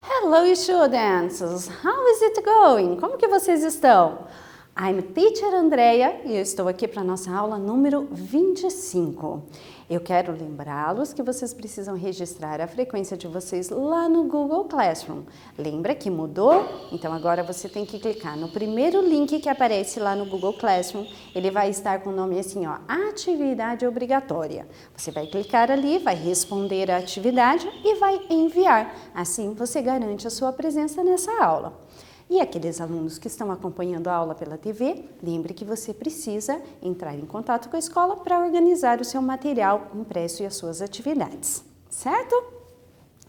Hello students, how is it going? Como que vocês estão? I'm Teacher Andrea e eu estou aqui para a nossa aula número 25. Eu quero lembrá-los que vocês precisam registrar a frequência de vocês lá no Google Classroom. Lembra que mudou? Então agora você tem que clicar no primeiro link que aparece lá no Google Classroom. Ele vai estar com o nome assim, ó, atividade obrigatória. Você vai clicar ali, vai responder a atividade e vai enviar. Assim você garante a sua presença nessa aula. E aqueles alunos que estão acompanhando a aula pela TV, lembre que você precisa entrar em contato com a escola para organizar o seu material impresso e as suas atividades, certo?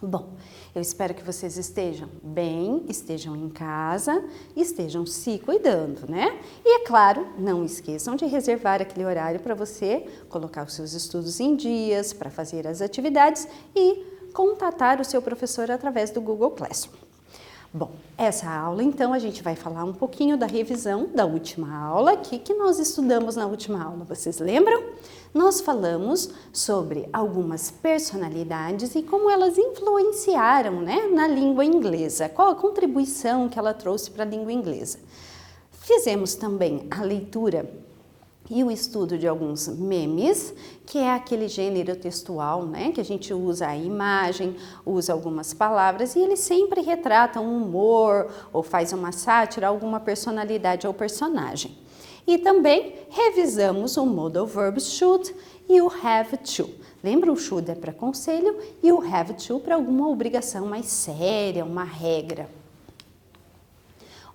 Bom, eu espero que vocês estejam bem, estejam em casa, estejam se cuidando, né? E é claro, não esqueçam de reservar aquele horário para você colocar os seus estudos em dias, para fazer as atividades e contatar o seu professor através do Google Classroom. Bom, essa aula então a gente vai falar um pouquinho da revisão da última aula. O que nós estudamos na última aula, vocês lembram? Nós falamos sobre algumas personalidades e como elas influenciaram, né, na língua inglesa, qual a contribuição que ela trouxe para a língua inglesa. Fizemos também a leitura e o estudo de alguns memes, que é aquele gênero textual, né, que a gente usa a imagem, usa algumas palavras e eles sempre retratam um humor ou faz uma sátira a alguma personalidade ou personagem. E também revisamos o modal verb should e o have to. Lembra, o should é para conselho e o have to para alguma obrigação mais séria, uma regra.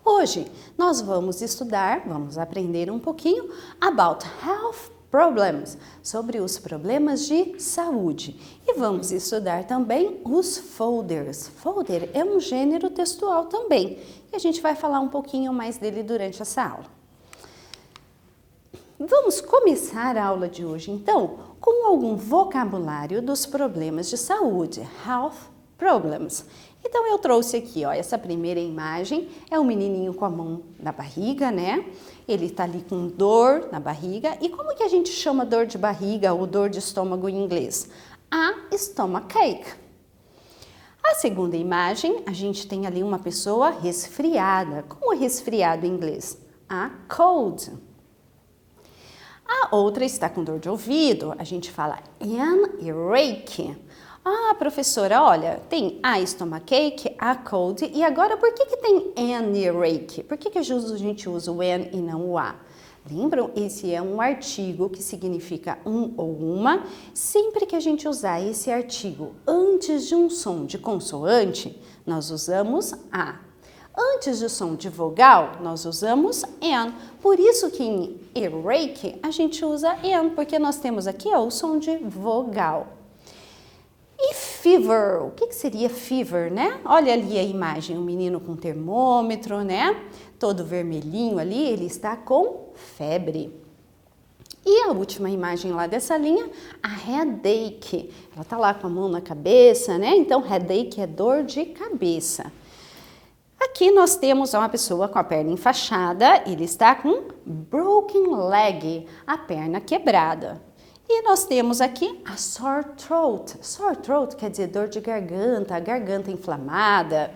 Hoje nós vamos estudar, vamos aprender um pouquinho about health problems, sobre os problemas de saúde. E vamos estudar também os folders. Folder é um gênero textual também, e a gente vai falar um pouquinho mais dele durante essa aula. Vamos começar a aula de hoje, então, com algum vocabulário dos problemas de saúde, health problems. Então eu trouxe aqui, ó, essa primeira imagem é um menininho com a mão na barriga, né? Ele tá ali com dor na barriga. E como que a gente chama dor de barriga ou dor de estômago em inglês? A stomachache. A segunda imagem, a gente tem ali uma pessoa resfriada. Como é resfriado em inglês? A cold. A outra está com dor de ouvido, a gente fala an earache. Ah, professora, olha, tem a stomachache, a cold, e agora por que tem an earache? Por que a gente usa o an e não o a? Lembram? Esse é um artigo que significa um ou uma. Sempre que a gente usar esse artigo antes de um som de consoante, nós usamos a. Antes do som de vogal, nós usamos an. Por isso que em earache a gente usa an, porque nós temos aqui, ó, o som de vogal. E fever, o que seria fever, né? Olha ali a imagem, um menino com termômetro, né? Todo vermelhinho ali, ele está com febre. E a última imagem lá dessa linha, a headache. Ela tá lá com a mão na cabeça, né? Então, headache é dor de cabeça. Aqui nós temos uma pessoa com a perna enfaixada, ele está com broken leg, a perna quebrada. E nós temos aqui a sore throat. Sore throat quer dizer dor de garganta, a garganta inflamada.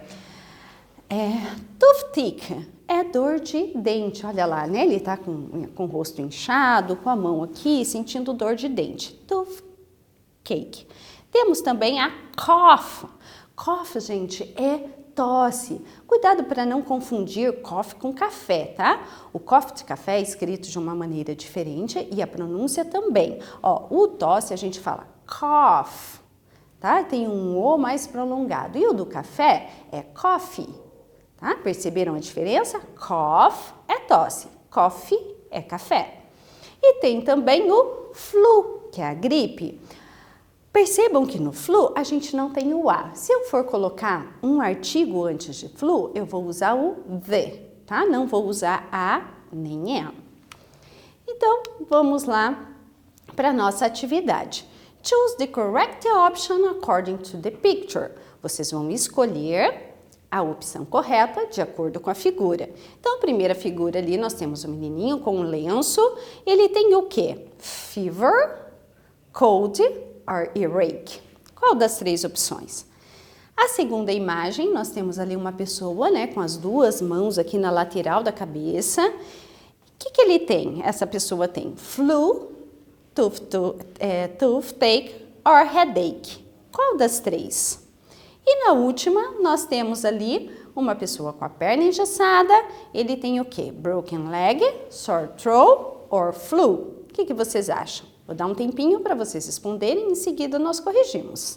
Toothache é dor de dente. Olha lá, né? Ele está com o rosto inchado, com a mão aqui, sentindo dor de dente. Toothache. Temos também a cough. Cough, gente, é tosse. Cuidado para não confundir coffee com café, tá? O coffee de café é escrito de uma maneira diferente e a pronúncia também. Ó, o tosse a gente fala cough, tá? Tem um O mais prolongado. E o do café é coffee, tá? Perceberam a diferença? Cough é tosse, coffee é café. E tem também o flu, que é a gripe. Percebam que no flu a gente não tem o A. Se eu for colocar um artigo antes de flu, eu vou usar o the, tá? Não vou usar a nem a. Então, vamos lá para a nossa atividade. Choose the correct option according to the picture. Vocês vão escolher a opção correta de acordo com a figura. Então, a primeira figura ali, nós temos o menininho com um lenço. Ele tem o quê? Fever, cold or earache. Qual das três opções? A segunda imagem, nós temos ali uma pessoa, né, com as duas mãos aqui na lateral da cabeça. O que ele tem? Essa pessoa tem flu, toothache or headache. Qual das três? E na última, nós temos ali uma pessoa com a perna engessada. Ele tem o quê? Broken leg, sore throat or flu. O que vocês acham? Vou dar um tempinho para vocês responderem e em seguida nós corrigimos.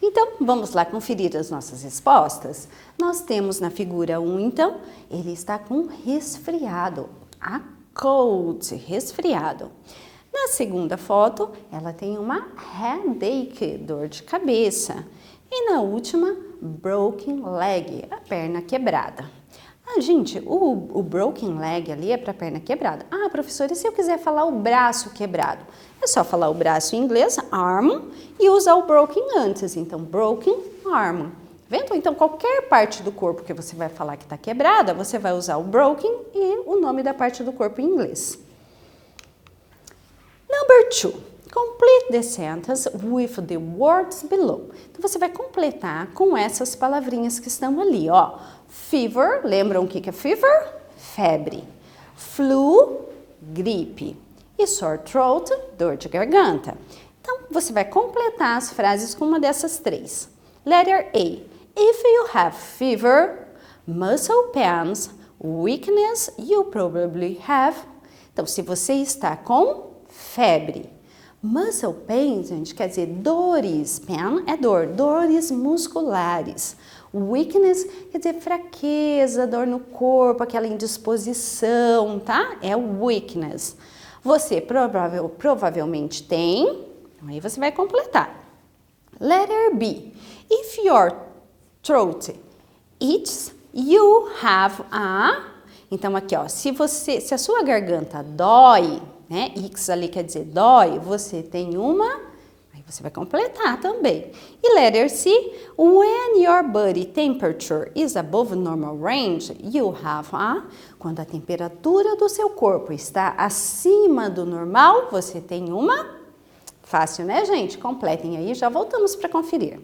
Então, vamos lá conferir as nossas respostas. Nós temos na figura 1, então, ele está com resfriado, a cold, resfriado. Na segunda foto, ela tem uma headache, dor de cabeça. E na última, broken leg, a perna quebrada. Ah, gente, o broken leg ali é para a perna quebrada. Ah, professora, e se eu quiser falar o braço quebrado? É só falar o braço em inglês, arm, e usar o broken antes. Então, broken arm. Vendo? Então, qualquer parte do corpo que você vai falar que está quebrada, você vai usar o broken e o nome da parte do corpo em inglês. Number 2. Complete the sentence with the words below. Então, você vai completar com essas palavrinhas que estão ali, ó. Fever, lembram o que é fever? Febre. Flu, gripe. E sore throat, dor de garganta. Então, você vai completar as frases com uma dessas três. Letter A. If you have fever, muscle pains, weakness, you probably have. Então, se você está com febre. Muscle pains, gente, quer dizer dores. Pain é dor, dores musculares. Weakness quer dizer fraqueza, dor no corpo, aquela indisposição, tá? É o weakness. Você provavelmente tem, aí você vai completar. Letter B. If your throat itches, you have a... Então aqui, ó, se a sua garganta dói, né? Itch ali quer dizer dói, você tem uma... Aí você vai completar também. E letter C, when your body temperature is above normal range, you have a... Quando a temperatura do seu corpo está acima do normal, você tem uma... Fácil, né, gente? Completem aí, já voltamos para conferir.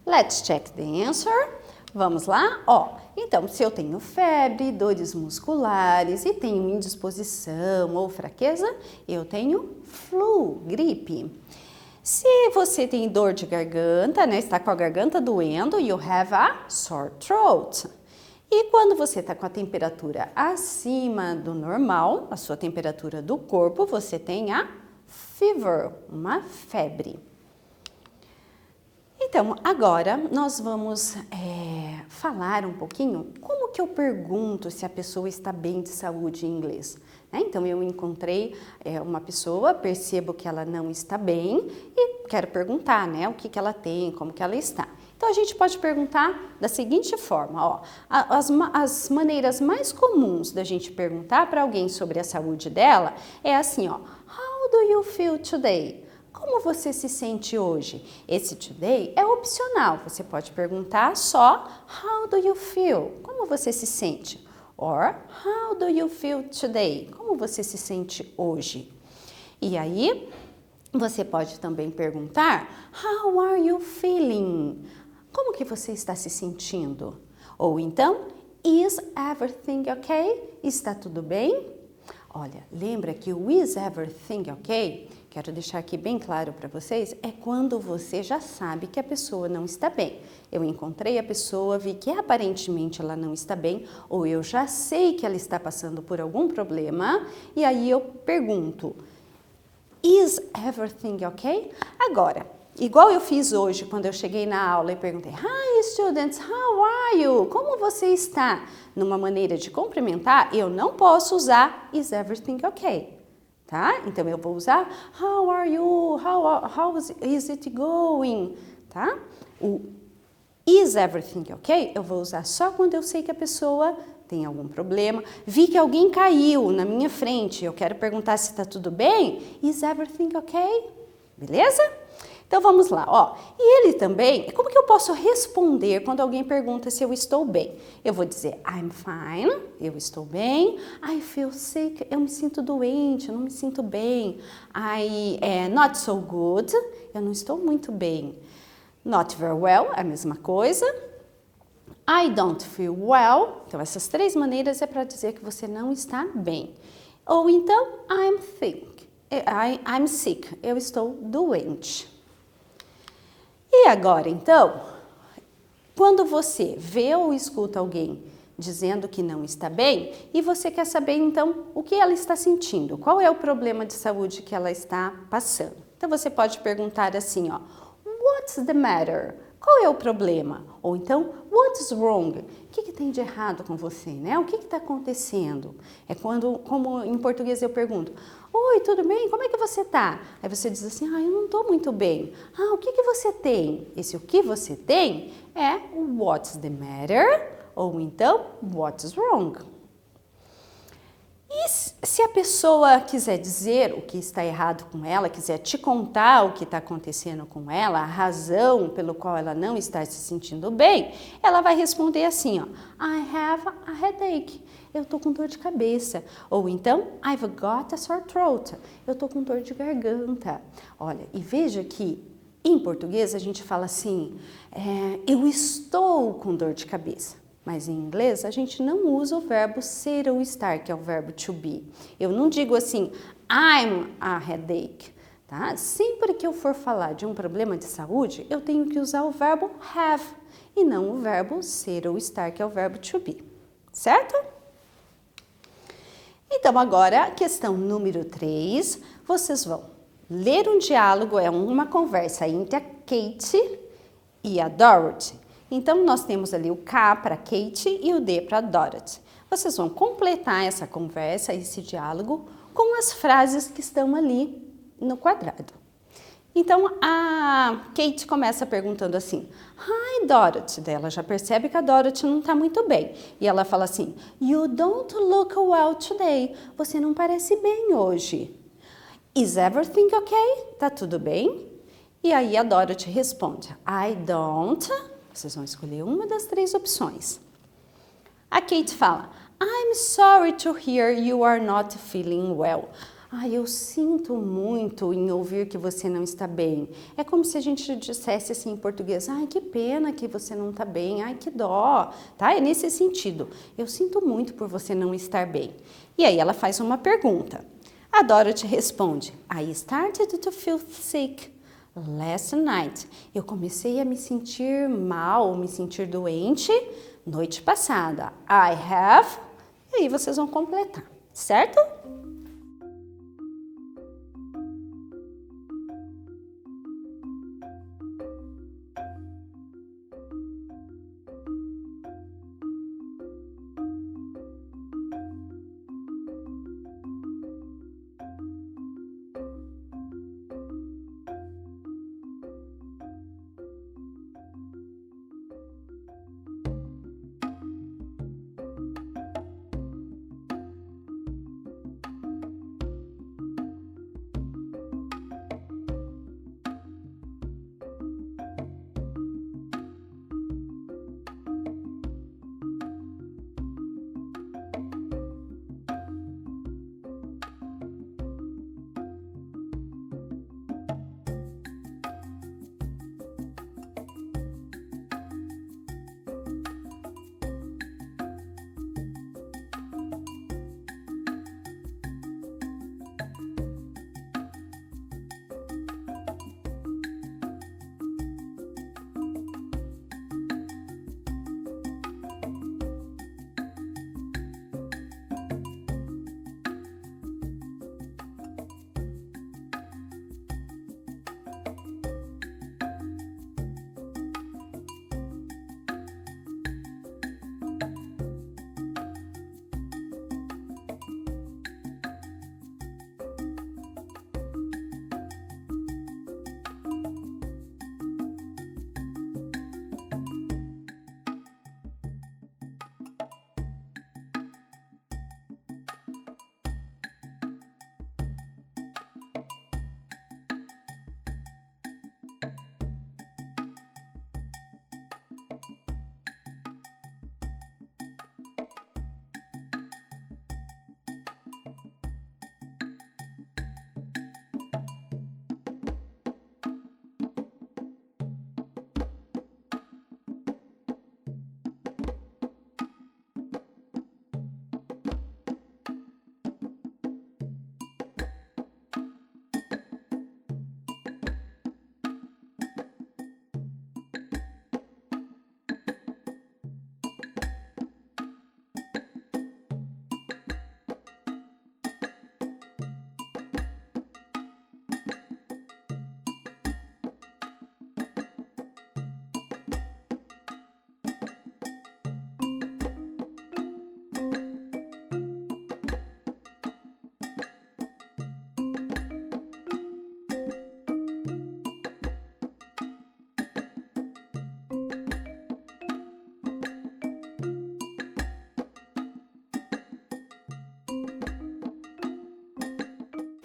Let's check the answer. Vamos lá? Ó, então, se eu tenho febre, dores musculares e tenho indisposição ou fraqueza, eu tenho flu, gripe. Se você tem dor de garganta, né, está com a garganta doendo, you have a sore throat. E quando você está com a temperatura acima do normal, a sua temperatura do corpo, você tem a fever, uma febre. Então, agora nós vamos falar um pouquinho como que eu pergunto se a pessoa está bem de saúde em inglês. Né? Então, eu encontrei uma pessoa, percebo que ela não está bem e quero perguntar, né, o que ela tem, como que ela está. Então, a gente pode perguntar da seguinte forma, ó, as maneiras mais comuns da gente perguntar para alguém sobre a saúde dela é assim, ó, How do you feel today? Como você se sente hoje? Esse today é opcional, você pode perguntar só How do you feel? Como você se sente? Or How do you feel today? Como você se sente hoje? E aí, você pode também perguntar How are you feeling? como que você está se sentindo? Ou então, is everything okay? Está tudo bem? Olha, lembra que o is everything okay? Quero deixar aqui bem claro para vocês, é quando você já sabe que a pessoa não está bem. Eu encontrei a pessoa, vi que aparentemente ela não está bem, ou eu já sei que ela está passando por algum problema, e aí eu pergunto, is everything okay? Agora, igual eu fiz hoje quando eu cheguei na aula e perguntei, hi students, how are you? Como você está? Numa maneira de cumprimentar, eu não posso usar is everything okay, tá? Então eu vou usar how are you? How is it going? Tá? O is everything okay? Eu vou usar só quando eu sei que a pessoa tem algum problema. Vi que alguém caiu na minha frente, eu quero perguntar se está tudo bem? Is everything okay? Beleza? Então vamos lá, ó. E ele também, como que eu posso responder quando alguém pergunta se eu estou bem? Eu vou dizer I'm fine, eu estou bem. I feel sick, eu me sinto doente, eu não me sinto bem. Not so good, eu não estou muito bem. Not very well, é a mesma coisa. I don't feel well. Então essas três maneiras é para dizer que você não está bem. Ou então I'm sick, eu estou doente. E agora, então, quando você vê ou escuta alguém dizendo que não está bem e você quer saber, então, o que ela está sentindo, qual é o problema de saúde que ela está passando. Então, você pode perguntar assim, ó, what's the matter? Qual é o problema? Ou então, what's wrong? O que tem de errado com você, né? O que está acontecendo? É quando, como em português eu pergunto, oi, tudo bem? Como é que você tá? Aí você diz assim, eu não estou muito bem. O que você tem? Esse o que você tem é what's the matter? Ou então, what's wrong? E se a pessoa quiser dizer o que está errado com ela, quiser te contar o que está acontecendo com ela, a razão pelo qual ela não está se sentindo bem, ela vai responder assim, ó, I have a headache, eu estou com dor de cabeça. Ou então, I've got a sore throat, eu estou com dor de garganta. Olha, e veja que em português a gente fala assim, eu estou com dor de cabeça. Mas em inglês a gente não usa o verbo ser ou estar, que é o verbo to be. Eu não digo assim, I'm a headache, tá? Sempre que eu for falar de um problema de saúde, eu tenho que usar o verbo have e não o verbo ser ou estar, que é o verbo to be, certo? Então agora, a questão número 3, vocês vão ler um diálogo, é uma conversa entre a Kate e a Dorothy. Então, nós temos ali o K para Kate e o D para Dorothy. Vocês vão completar essa conversa, esse diálogo, com as frases que estão ali no quadrado. Então, a Kate começa perguntando assim, Hi, Dorothy. Daí ela já percebe que a Dorothy não está muito bem. E ela fala assim, You don't look well today. Você não parece bem hoje. Is everything okay? Tá tudo bem? E aí a Dorothy responde, I don't... Vocês vão escolher uma das 3 opções. A Kate fala, I'm sorry to hear you are not feeling well. Eu sinto muito em ouvir que você não está bem. É como se a gente dissesse assim em português, que pena que você não está bem, que dó, tá? É nesse sentido. Eu sinto muito por você não estar bem. E aí ela faz uma pergunta. A Dorothy responde, I started to feel sick last night. Eu comecei a me sentir mal, me sentir doente noite passada. I have. E aí vocês vão completar, certo?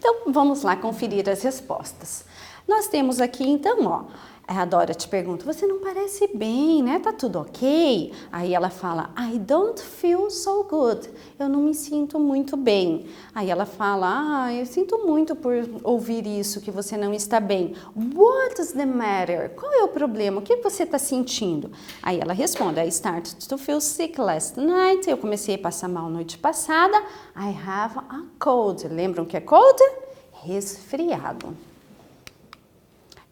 Então, vamos lá conferir as respostas. Nós temos aqui, então, ó, a Dora te pergunta, você não parece bem, né? Tá tudo ok? Aí ela fala, I don't feel so good. Eu não me sinto muito bem. Aí ela fala, eu sinto muito por ouvir isso, que você não está bem. What is the matter? Qual é o problema? O que você está sentindo? Aí ela responde, I started to feel sick last night. Eu comecei a passar mal noite passada. I have a cold. Lembram que é cold? Resfriado.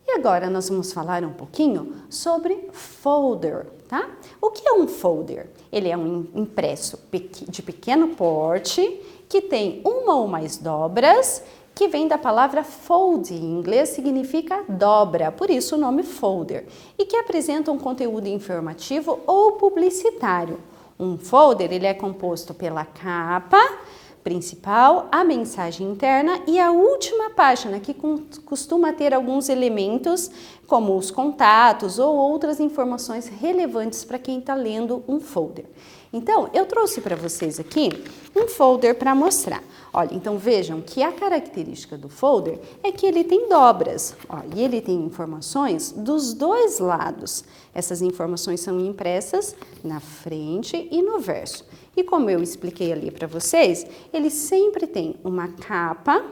E agora nós vamos falar um pouquinho sobre folder, tá? O que é um folder? Ele é um impresso de pequeno porte que tem uma ou mais dobras, que vem da palavra fold, em inglês significa dobra, por isso o nome folder, e que apresenta um conteúdo informativo ou publicitário. Um folder ele é composto pela capa principal, a mensagem interna e a última página, que costuma ter alguns elementos, como os contatos ou outras informações relevantes para quem está lendo um folder. Então, eu trouxe para vocês aqui um folder para mostrar. Olha, então vejam que a característica do folder é que ele tem dobras, ó, e ele tem informações dos dois lados. Essas informações são impressas na frente e no verso. E como eu expliquei ali para vocês, ele sempre tem uma capa,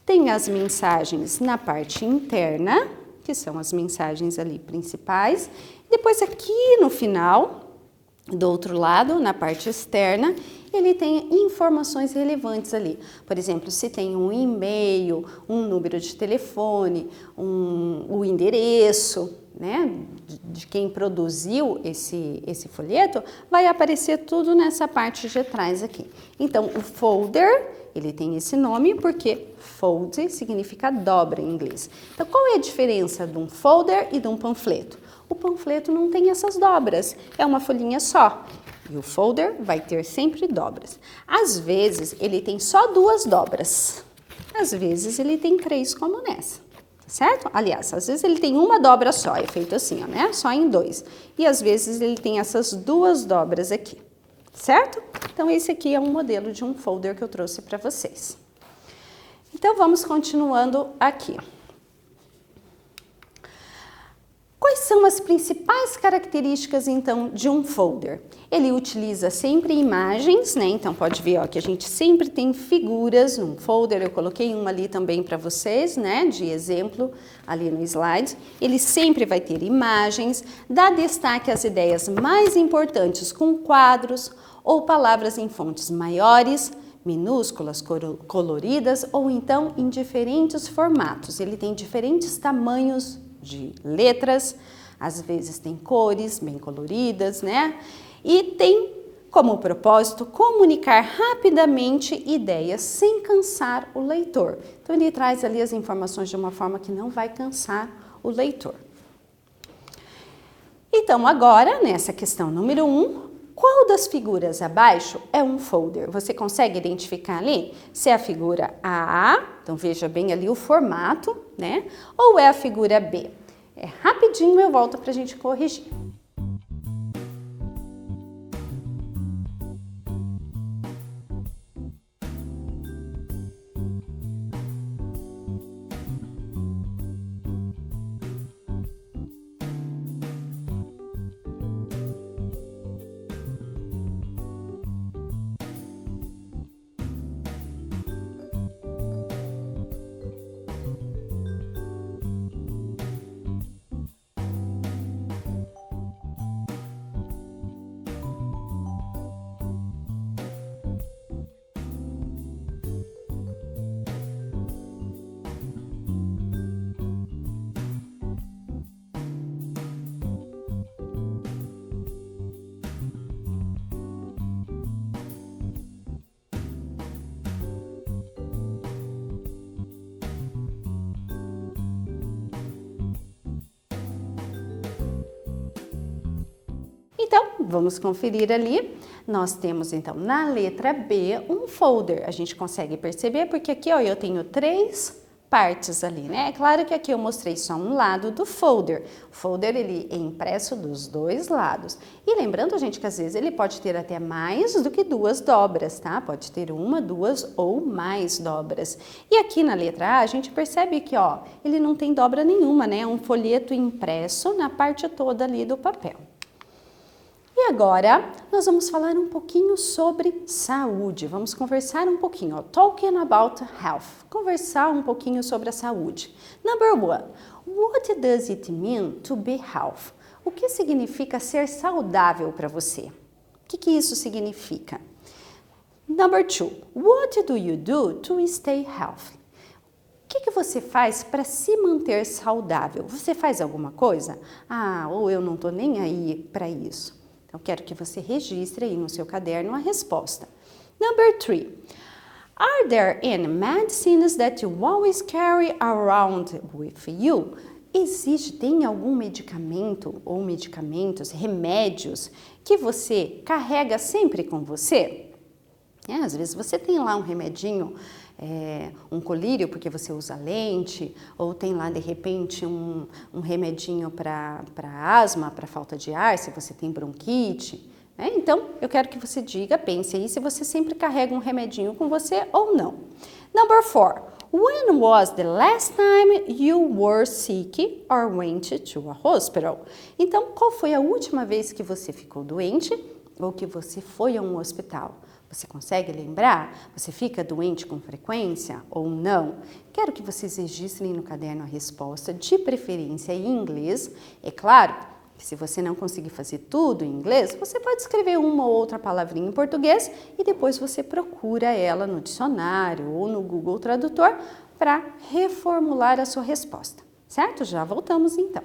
tem as mensagens na parte interna, que são as mensagens ali principais. Depois aqui no final, do outro lado, na parte externa, ele tem informações relevantes ali. Por exemplo, se tem um e-mail, um número de telefone, o endereço, né, de quem produziu esse folheto, vai aparecer tudo nessa parte de trás aqui. Então, o folder, ele tem esse nome porque fold significa dobra em inglês. Então, qual é a diferença de um folder e de um panfleto? O panfleto não tem essas dobras, é uma folhinha só. E o folder vai ter sempre dobras. Às vezes, ele tem só 2 dobras. Às vezes, ele tem 3, como nessa. Certo? Aliás, às vezes ele tem uma dobra só, é feito assim, ó, né? Só em 2. E às vezes ele tem essas 2 dobras aqui, certo? Então, esse aqui é um modelo de um folder que eu trouxe para vocês. Então, vamos continuando aqui. Quais são as principais características, então, de um folder? Ele utiliza sempre imagens, né? Então, pode ver, ó, que a gente sempre tem figuras num folder. Eu coloquei uma ali também para vocês, né? De exemplo, ali no slide. Ele sempre vai ter imagens, dá destaque às ideias mais importantes com quadros ou palavras em fontes maiores, minúsculas, coloridas ou então em diferentes formatos. Ele tem diferentes tamanhos de letras, às vezes tem cores bem coloridas, né? E tem como propósito comunicar rapidamente ideias sem cansar o leitor. Então ele traz ali as informações de uma forma que não vai cansar o leitor. Então agora, nessa questão número 1, qual das figuras abaixo é um folder? Você consegue identificar ali se é a figura A, então veja bem ali o formato, né? Ou é a figura B? Rapidinho eu volto para a gente corrigir. Então, vamos conferir ali. Nós temos, então, na letra B, um folder. A gente consegue perceber porque aqui, ó, eu tenho 3 partes ali, né? É claro que aqui eu mostrei só um lado do folder. O folder, ele é impresso dos dois lados. E lembrando, gente, que às vezes ele pode ter até mais do que duas dobras, tá? Pode ter uma, duas ou mais dobras. E aqui na letra A, a gente percebe que, ó, ele não tem dobra nenhuma, né? É um folheto impresso na parte toda ali do papel. E agora, nós vamos falar um pouquinho sobre saúde. Vamos conversar um pouquinho, ó. Talking about health. Conversar um pouquinho sobre a saúde. Number one, what does it mean to be healthy? O que significa ser saudável para você? O que isso significa? Number two, what do you do to stay healthy? O que você faz para se manter saudável? Você faz alguma coisa? Ah, ou eu não estou nem aí para isso. Então, quero que você registre aí no seu caderno a resposta. Number three. Are there any medicines that you always carry around with you? Tem algum medicamento ou medicamentos, remédios que você carrega sempre com você? Às vezes você tem lá um remedinho, um colírio porque você usa lente, ou tem lá de repente um remedinho para asma, para falta de ar, se você tem bronquite. Então, eu quero que você pense aí se você sempre carrega um remedinho com você ou não. Number four, when was the last time you were sick or went to a hospital? Então, qual foi a última vez que você ficou doente ou que você foi a um hospital? Você consegue lembrar? Você fica doente com frequência ou não? Quero que vocês registrem no caderno a resposta, de preferência em inglês. É claro que se você não conseguir fazer tudo em inglês, você pode escrever uma ou outra palavrinha em português e depois você procura ela no dicionário ou no Google Tradutor para reformular a sua resposta, certo? Já voltamos então.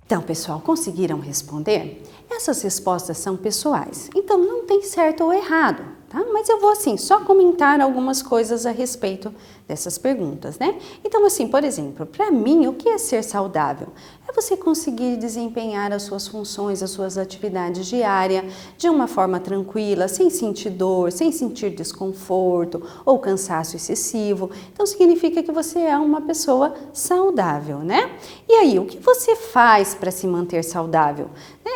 Então, pessoal, conseguiram responder? Essas respostas são pessoais, então não tem certo ou errado, tá? Mas eu vou, assim, só comentar algumas coisas a respeito dessas perguntas, né? Então, assim, por exemplo, para mim, o que é ser saudável? É você conseguir desempenhar as suas funções, as suas atividades diárias de uma forma tranquila, sem sentir dor, sem sentir desconforto ou cansaço excessivo. Então, significa que você é uma pessoa saudável, né? E aí, o que você faz para se manter saudável?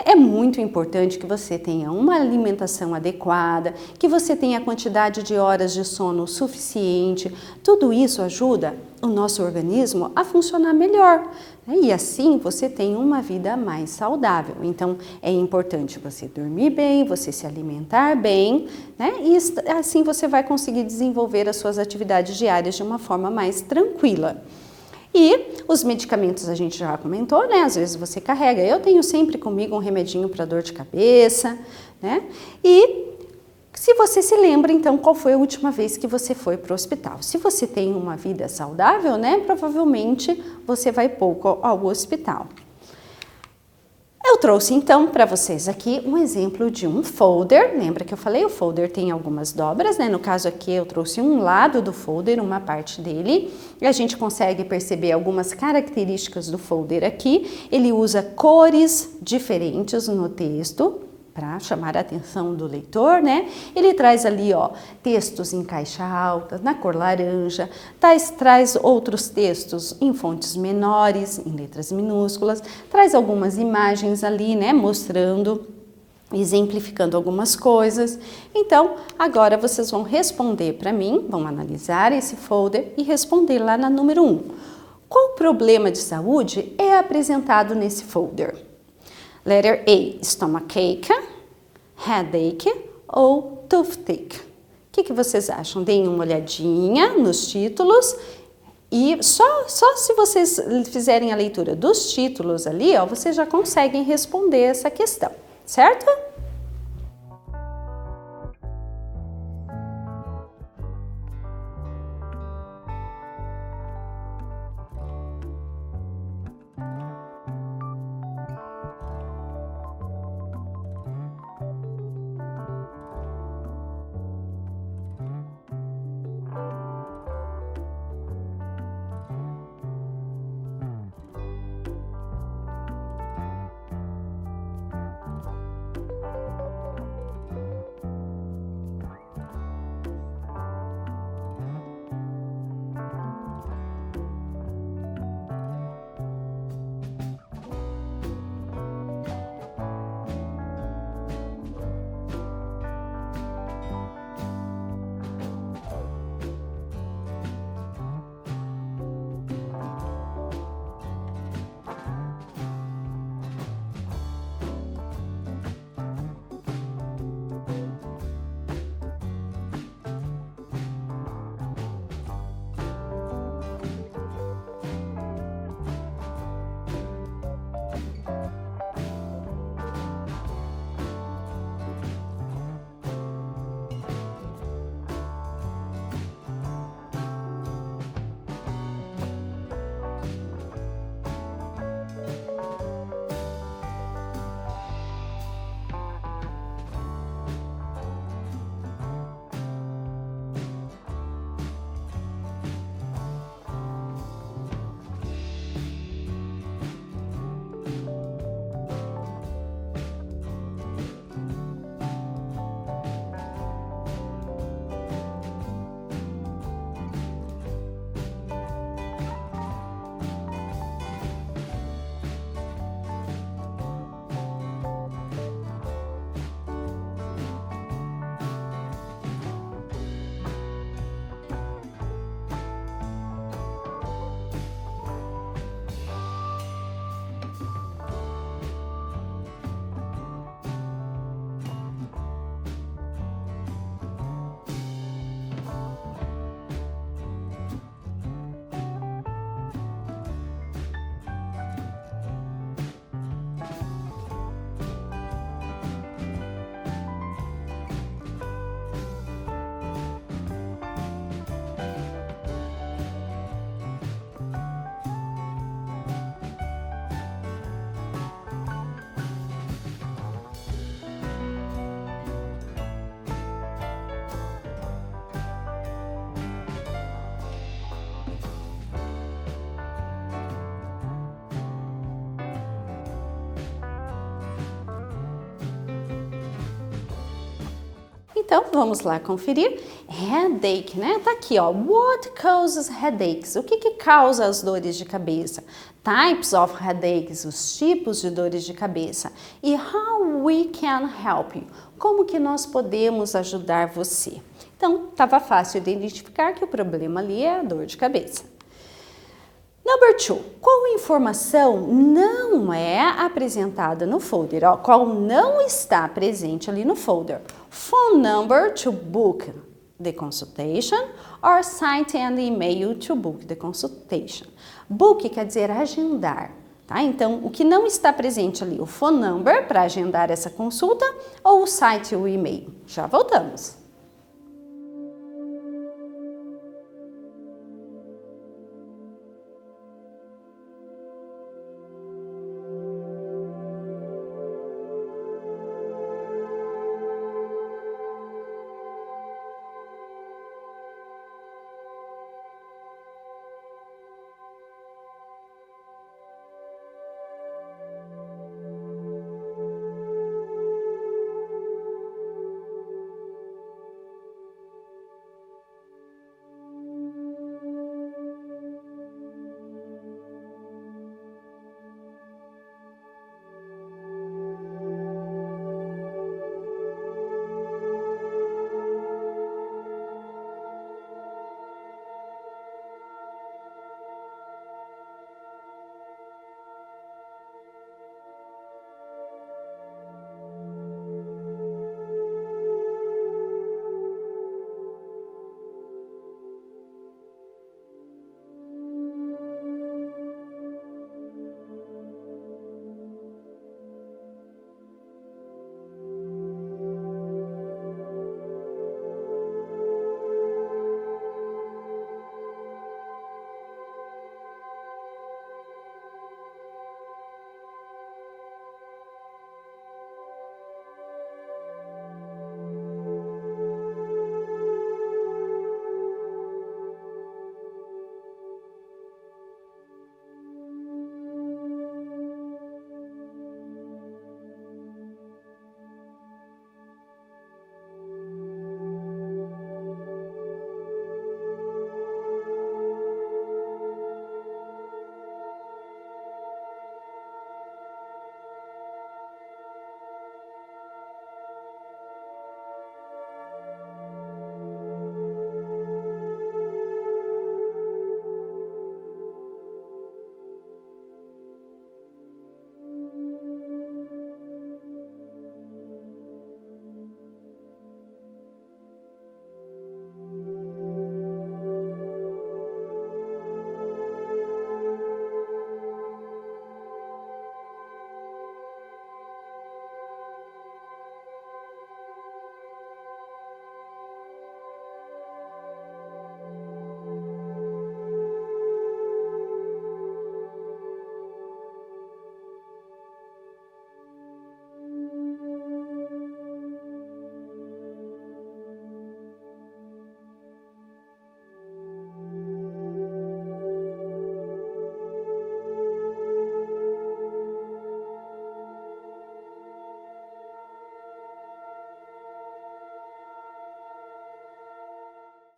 É muito importante que você tenha uma alimentação adequada, que você tenha a quantidade de horas de sono suficiente. Tudo isso ajuda o nosso organismo a funcionar melhor, né? E assim você tem uma vida mais saudável. Então é importante você dormir bem, você se alimentar bem, né? E assim você vai conseguir desenvolver as suas atividades diárias de uma forma mais tranquila. E os medicamentos a gente já comentou, né? Às vezes você carrega. Eu tenho sempre comigo um remedinho para dor de cabeça, né? E se você se lembra, então, qual foi a última vez que você foi para o hospital? Se você tem uma vida saudável, né? Provavelmente você vai pouco ao hospital. Eu trouxe então para vocês aqui um exemplo de um folder. Lembra que eu falei? O folder tem algumas dobras, né? No caso aqui eu trouxe um lado do folder, uma parte dele, e a gente consegue perceber algumas características do folder aqui. Ele usa cores diferentes no texto para chamar a atenção do leitor, né? Ele traz ali, ó, textos em caixa alta, na cor laranja, traz outros textos em fontes menores, em letras minúsculas, traz algumas imagens ali, né, mostrando, exemplificando algumas coisas. Então, agora vocês vão responder para mim, vão analisar esse folder e responder lá na número 1. Qual problema de saúde é apresentado nesse folder? Letter A, stomachache, headache ou toothache. O que vocês acham? Deem uma olhadinha nos títulos e só se vocês fizerem a leitura dos títulos ali, ó, vocês já conseguem responder essa questão, certo? Então, vamos lá conferir. Headache, né? Tá aqui, ó. What causes headaches? O que que causa as dores de cabeça? Types of headaches, os tipos de dores de cabeça. E how we can help you? Como que nós podemos ajudar você? Então, estava fácil de identificar que o problema ali é a dor de cabeça. Number 2, qual informação não é apresentada no folder? Ó, qual não está presente ali no folder? Phone number to book the consultation or site and email to book the consultation. Book quer dizer agendar, tá? Então, o que não está presente ali? O phone number para agendar essa consulta ou o site e o e-mail? Já voltamos.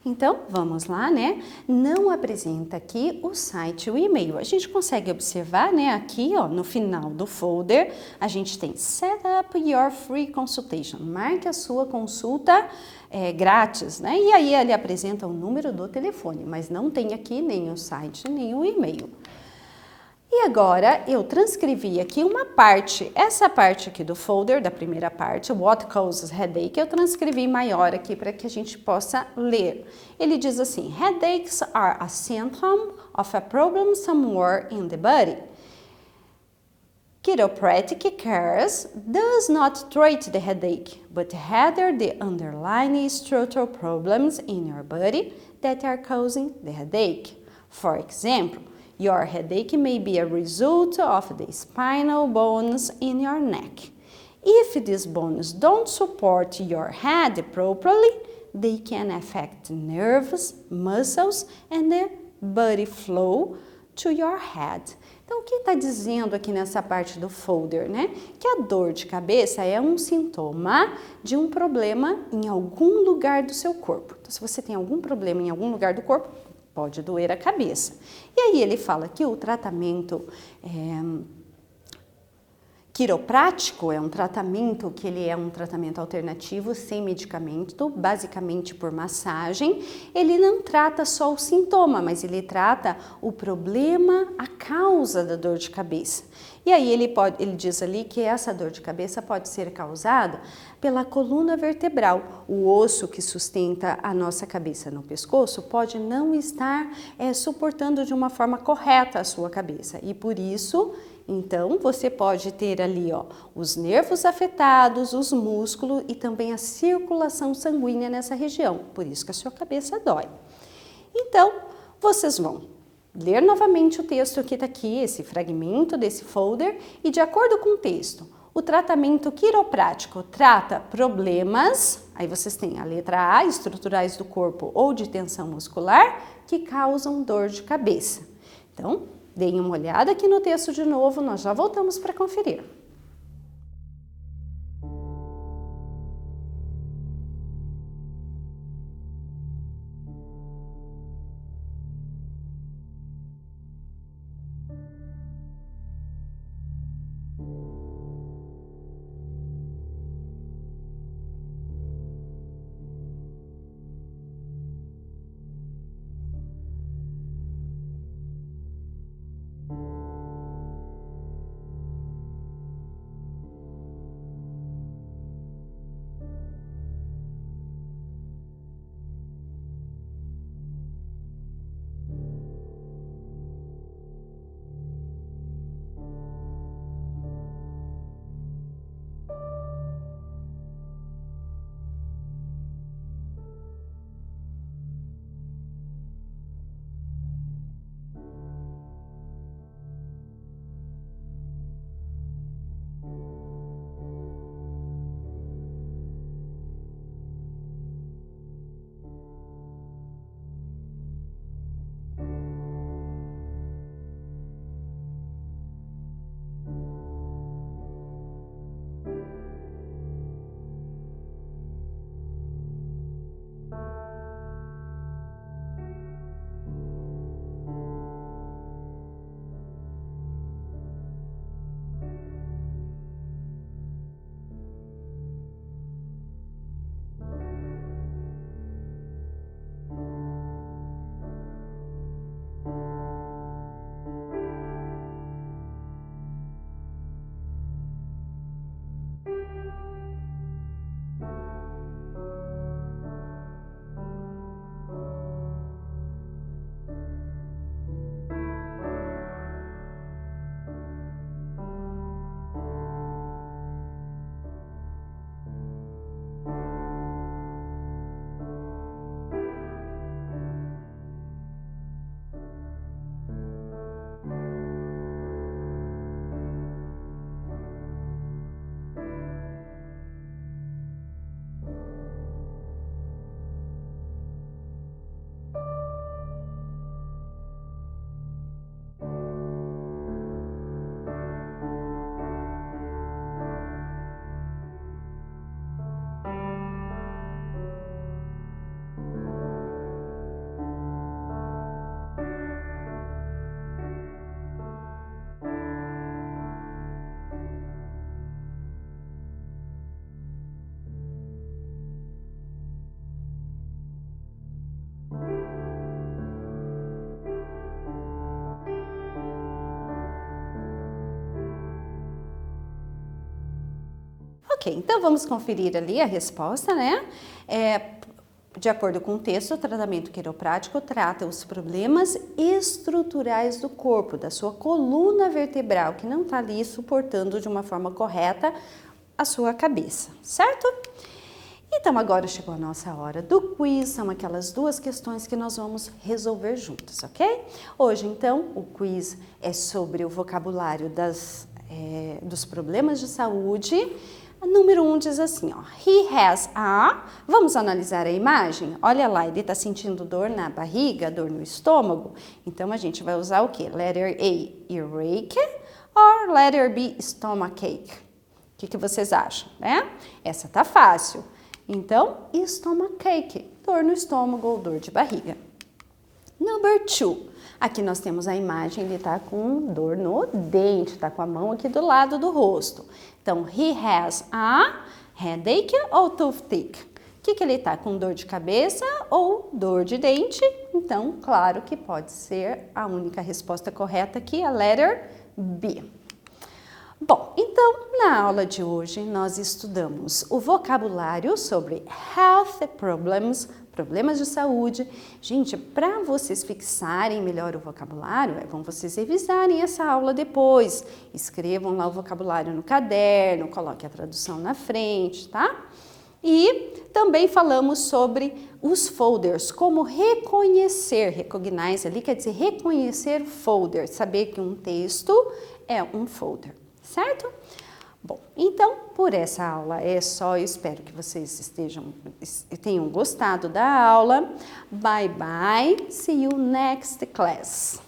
Então, vamos lá, né? Não apresenta aqui o site e o e-mail. A gente consegue observar, né? Aqui, ó, no final do folder, a gente tem Set up your free consultation. Marque a sua consulta grátis, né? E aí ele apresenta o número do telefone, mas não tem aqui nem o site, nem o e-mail. E agora eu transcrevi aqui uma parte, essa parte aqui do folder, da primeira parte, What Causes Headache, eu transcrevi maior aqui para que a gente possa ler. Ele diz assim, Headaches are a symptom of a problem somewhere in the body. Chiropractic care does not treat the headache, but rather the underlying structural problems in your body that are causing the headache. For example, your headache may be a result of the spinal bones in your neck. If these bones don't support your head properly, they can affect nerves, muscles, and the blood flow to your head. Então, o que está dizendo aqui nessa parte do folder, né? Que a dor de cabeça é um sintoma de um problema em algum lugar do seu corpo. Então, se você tem algum problema em algum lugar do corpo, pode doer a cabeça. E aí ele fala que o tratamento quiroprático é um tratamento que ele é um tratamento alternativo sem medicamento, basicamente por massagem. Ele não trata só o sintoma, mas ele trata o problema, a causa da dor de cabeça. E aí ele diz ali que essa dor de cabeça pode ser causada pela coluna vertebral. O osso que sustenta a nossa cabeça no pescoço pode não estar suportando de uma forma correta a sua cabeça. E por isso, então, você pode ter ali os nervos afetados, os músculos e também a circulação sanguínea nessa região. Por isso que a sua cabeça dói. Então, vocês vão ler novamente o texto que está aqui, esse fragmento desse folder, e de acordo com o texto, o tratamento quiroprático trata problemas, aí vocês têm a letra A, estruturais do corpo ou de tensão muscular, que causam dor de cabeça. Então, deem uma olhada aqui no texto de novo, nós já voltamos para conferir. Ok, então vamos conferir ali a resposta, né? De acordo com o texto, o tratamento quiroprático trata os problemas estruturais do corpo, da sua coluna vertebral, que não está ali suportando de uma forma correta a sua cabeça, certo? Então agora chegou a nossa hora do quiz, são aquelas duas questões que nós vamos resolver juntos, ok? Hoje então o quiz é sobre o vocabulário dos problemas de saúde. Número 1 diz assim, ó, he has a... Vamos analisar a imagem? Olha lá, ele está sentindo dor na barriga, dor no estômago. Então, a gente vai usar o quê? Letter A, earache, or letter B, stomachache. O que vocês acham, né? Essa tá fácil. Então, stomachache, dor no estômago ou dor de barriga. Number 2. Aqui nós temos a imagem, ele tá com dor no dente, tá com a mão aqui do lado do rosto. Então, he has a headache ou toothache. O que ele tá com dor de cabeça ou dor de dente? Então, claro que pode ser a única resposta correta aqui, a letter B. Bom, então, na aula de hoje, nós estudamos o vocabulário sobre health problems, problemas de saúde. Gente, para vocês fixarem melhor o vocabulário, é bom vocês revisarem essa aula depois. Escrevam lá o vocabulário no caderno, coloquem a tradução na frente, tá? E também falamos sobre os folders, como reconhecer, recognize ali quer dizer reconhecer o folder, saber que um texto é um folder. Certo? Bom, então, por essa aula é só. Eu espero que vocês tenham gostado da aula. Bye, bye. See you next class.